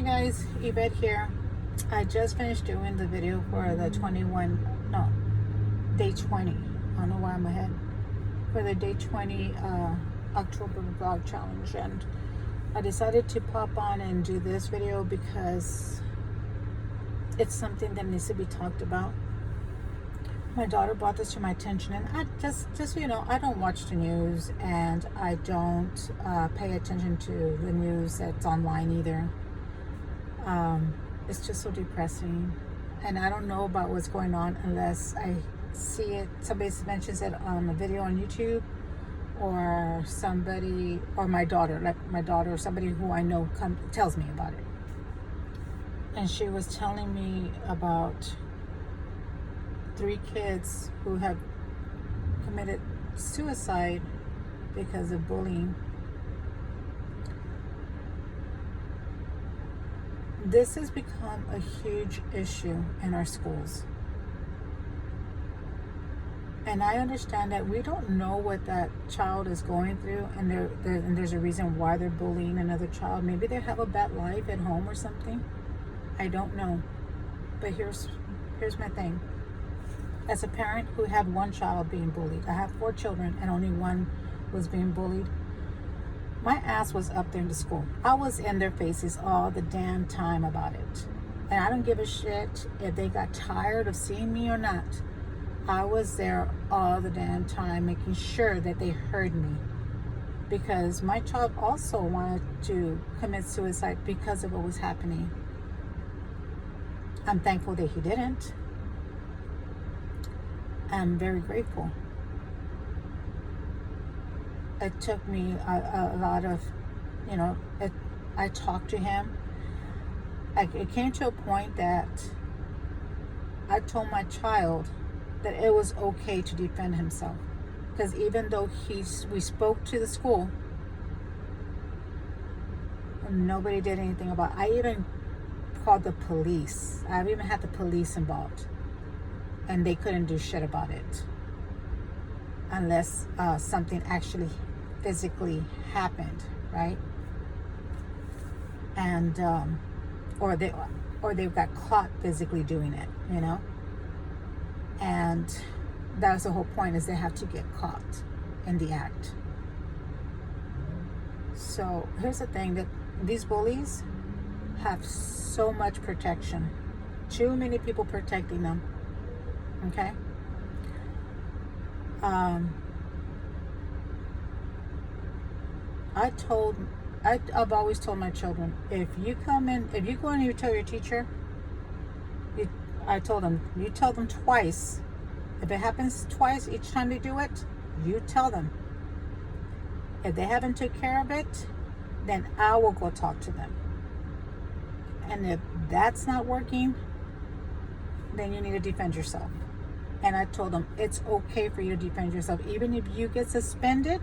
guys, Yvette here. I just finished doing the video for the day 20. I don't know why I'm ahead. For the day 20 October vlog challenge, and I decided to pop on and do this video because it's something that needs to be talked about. My daughter brought this to my attention, and I just you know, I don't watch the news, and I don't pay attention to the news that's online either. It's just so depressing, and I don't know about what's going on unless I see it. Somebody mentions it on a video on YouTube, or somebody, or my daughter, or somebody who I know tells me about it. And she was telling me about 3 kids who have committed suicide because of bullying. This has become a huge issue in our schools. And I understand that we don't know what that child is going through, and there's a reason why they're bullying another child. Maybe they have a bad life at home or something. I don't know. But here's my thing. As a parent who had 1 child being bullied, I have 4 children and only 1 was being bullied. My ass was up there in the school. I was in their faces all the damn time about it. And I don't give a shit if they got tired of seeing me or not. I was there all the damn time making sure that they heard me. Because my child also wanted to commit suicide because of what was happening. I'm thankful that he didn't. I'm very grateful. It took me a lot of, you know, I talked to him. It came to a point that I told my child that it was okay to defend himself. Because even though we spoke to the school, and nobody did anything about it. I even called the police. I've even had the police involved. And they couldn't do shit about it. Unless something actually physically happened, right? And or they got caught physically doing it, you know. And that's the whole point, is they have to get caught in the act. So here's the thing, that these bullies have so much protection. Too many people protecting them. Okay. I've always told my children, if you go in and you tell your teacher, I told them, you tell them twice. If it happens twice, each time they do it, you tell them. If they haven't took care of it, then I will go talk to them. And if that's not working, then you need to defend yourself. And I told them, it's okay for you to defend yourself. Even if you get suspended,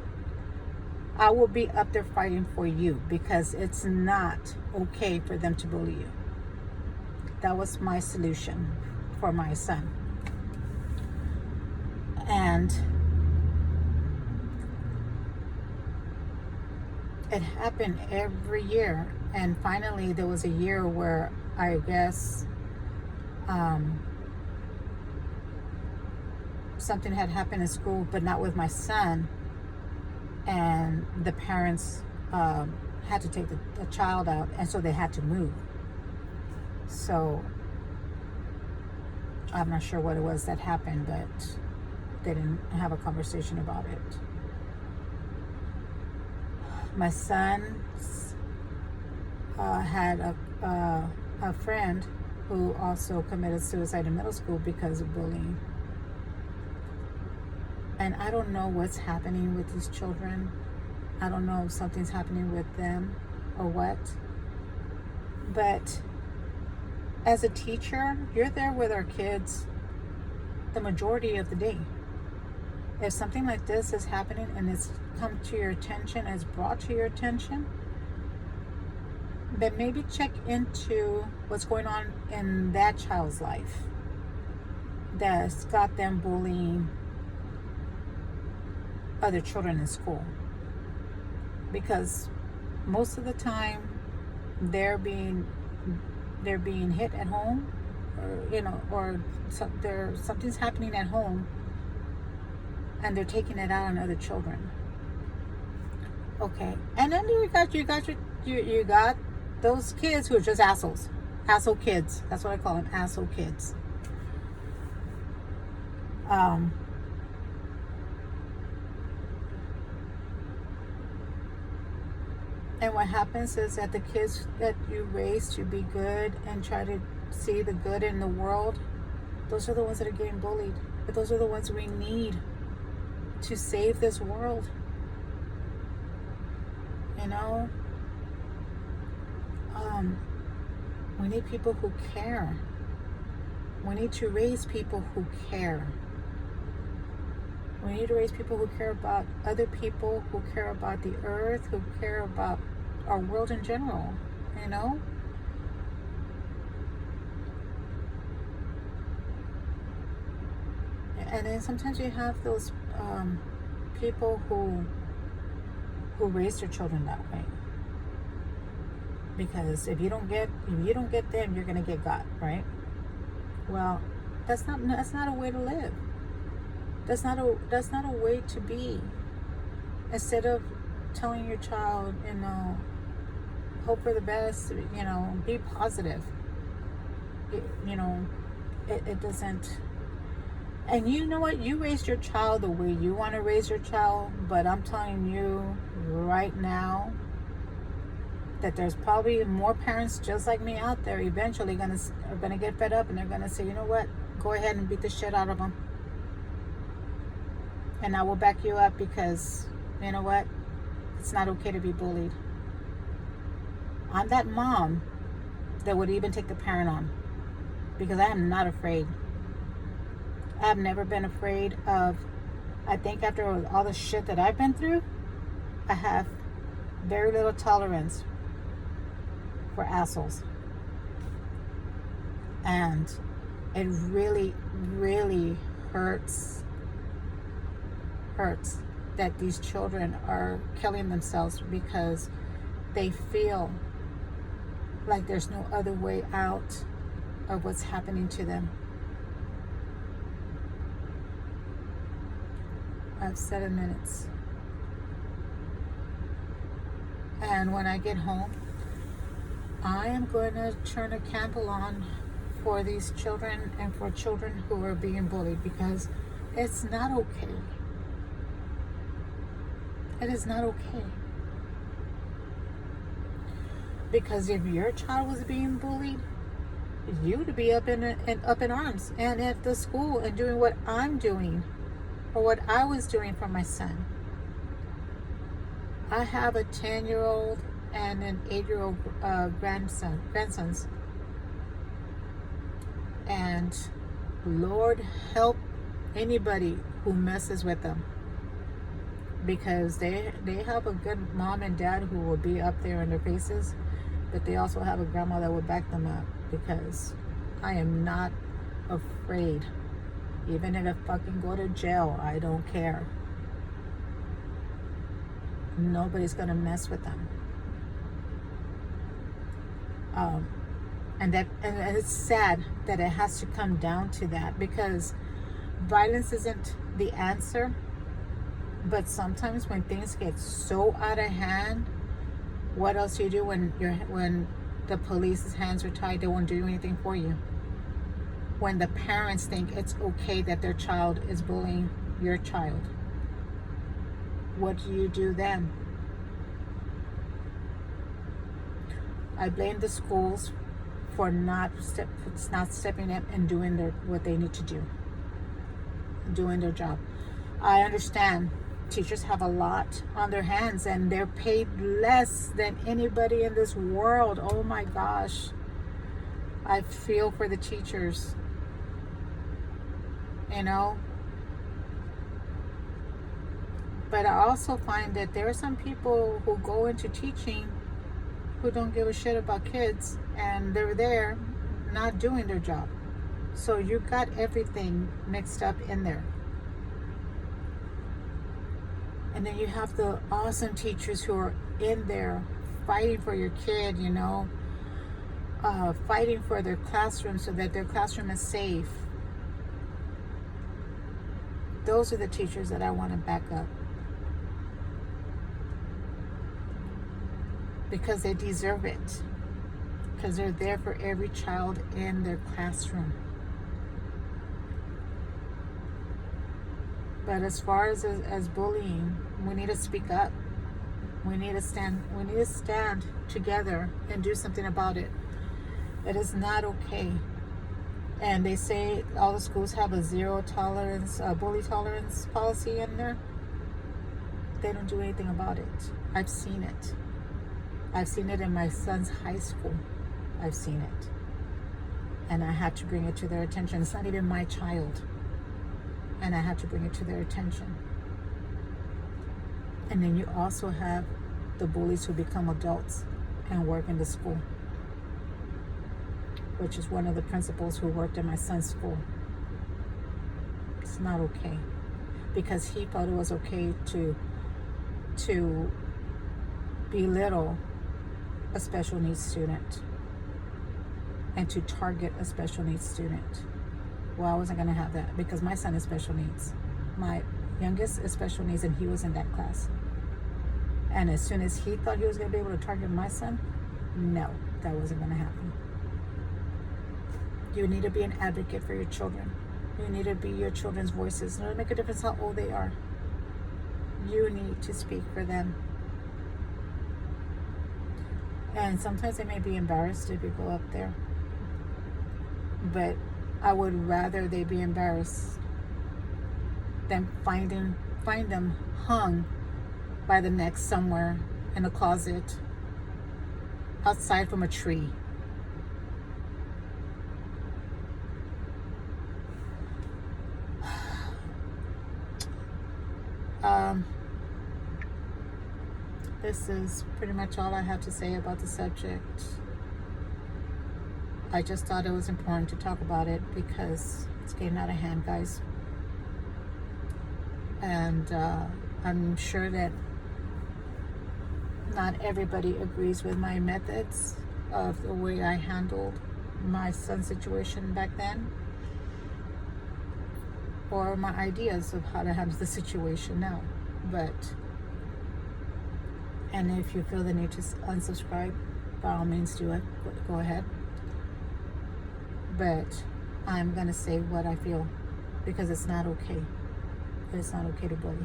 I will be up there fighting for you, because it's not okay for them to bully you. That was my solution for my son. And it happened every year. And finally, there was a year where I guess something had happened in school, but not with my son, and the parents had to take the child out, and so they had to move. So I'm not sure what it was that happened, but they didn't have a conversation about it. My son had a friend who also committed suicide in middle school because of bullying. And I don't know what's happening with these children. I don't know if something's happening with them or what. But as a teacher, you're there with our kids the majority of the day. If something like this is happening and it's come to your attention, it's brought to your attention, then maybe check into what's going on in that child's life that's got them bullying other children in school. Because most of the time they're being they're being hit at home, or or something's happening at home, and they're taking it out on other children. Okay, and then you got those kids who are just assholes, asshole kids. That's what I call them, asshole kids. And what happens is that the kids that you raise to be good and try to see the good in the world, those are the ones that are getting bullied. But those are the ones we need to save this world. We need people who care. We need to raise people who care. We need to raise people who care about other people, who care about the earth, who care about our world in general, And then sometimes you have those people who raise their children that way. Because if you don't get them, you're gonna get got, right? Well, that's not a way to live. That's not a way to be. Instead of telling your child, hope for the best, be positive. It doesn't. And you know what? You raised your child the way you want to raise your child, but I'm telling you right now that there's probably more parents just like me out there eventually are gonna get fed up, and they're gonna say, you know what? Go ahead and beat the shit out of them. And I will back you up, because you know what? It's not okay to be bullied. I'm that mom that would even take the parent on, because I am not afraid. I've never been afraid of, I think after all the shit that I've been through, I have very little tolerance for assholes. And it really, really hurts that these children are killing themselves because they feel like there's no other way out of what's happening to them. I have 7 minutes. And when I get home, I am going to turn a candle on for these children and for children who are being bullied, because it's not okay. It is not okay. Because if your child was being bullied, you would be up in arms and at the school and doing what I'm doing, or what I was doing for my son. I have a 10-year-old and an 8-year-old grandsons. And Lord help anybody who messes with them, because they have a good mom and dad who will be up there in their faces, but they also have a grandma that will back them up, because I am not afraid. Even if I fucking go to jail, I don't care. Nobody's gonna mess with them. And it's sad that it has to come down to that, because violence isn't the answer. But sometimes when things get so out of hand, what else do you do when the police's hands are tied? They won't do anything for you. When the parents think it's okay that their child is bullying your child, what do you do then? I blame the schools for not stepping up and doing what they need to do, doing their job. I understand teachers have a lot on their hands, and they're paid less than anybody in this world. Oh my gosh, I feel for the teachers. But I also find that there are some people who go into teaching who don't give a shit about kids, and they're there not doing their job. So you got everything mixed up in there. And then you have the awesome teachers who are in there fighting for your kid, fighting for their classroom so that their classroom is safe. Those are the teachers that I want to back up, because they deserve it, because they're there for every child in their classroom. But as far as bullying, we need to speak up. We need to stand together and do something about it. It is not okay. And they say all the schools have a zero tolerance, bully tolerance policy in there. They don't do anything about it. I've seen it. I've seen it in my son's high school. I've seen it. And I had to bring it to their attention. It's not even my child. And I had to bring it to their attention. And then you also have the bullies who become adults and work in the school, which is one of the principals who worked in my son's school. It's not okay, because he thought it was okay to belittle a special needs student and to target a special needs student. Well, I wasn't going to have that, because my son is special needs. My youngest is special needs, and he was in that class. And as soon as he thought he was going to be able to target my son, no, that wasn't going to happen. You need to be an advocate for your children. You need to be your children's voices. It doesn't make a difference how old they are. You need to speak for them. And sometimes they may be embarrassed if you go up there. But I would rather they be embarrassed than find them hung by the neck somewhere in a closet outside from a tree. This is pretty much all I have to say about the subject. I just thought it was important to talk about it because it's getting out of hand, guys. And I'm sure that not everybody agrees with my methods of the way I handled my son's situation back then, or my ideas of how to handle the situation now. And if you feel the need to unsubscribe, by all means do it. Go ahead. But I'm going to say what I feel, because it's not okay. It's not okay to bully.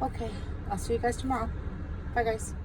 Okay, I'll see you guys tomorrow. Bye, guys.